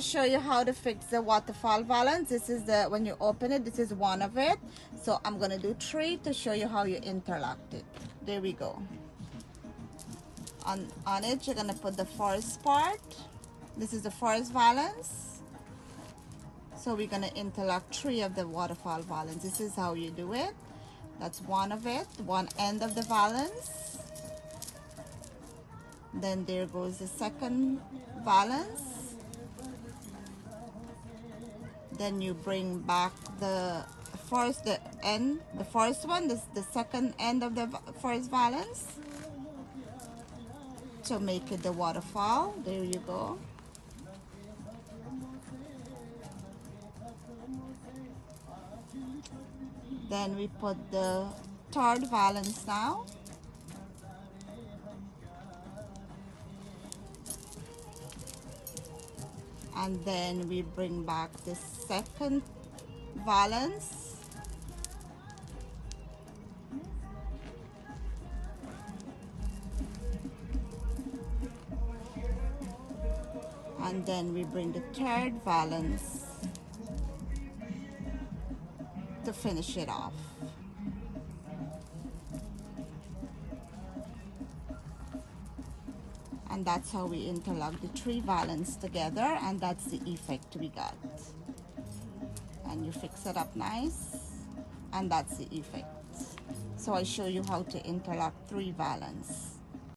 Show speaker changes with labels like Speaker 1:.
Speaker 1: Show you how to fix the waterfall valance. This is the, when you open it, this is one of it. So I'm gonna do 3 to show you how you interlocked it. There we go. On it, you're gonna put the first part. This is the first valance. So we're gonna interlock 3 of the waterfall valance. This is how you do it. That's one of it, one end of the valance. Then there goes the second valance. Then you bring back the first one, the second end of the first valance to make it the waterfall. There you go. Then we put the third valance now. And then we bring back the second valance. And then we bring the third valance to finish it off. And that's how we interlock the 3 valance together, and that's the effect we got. And you fix it up nice, and that's the effect. So I show you how to interlock 3 valance.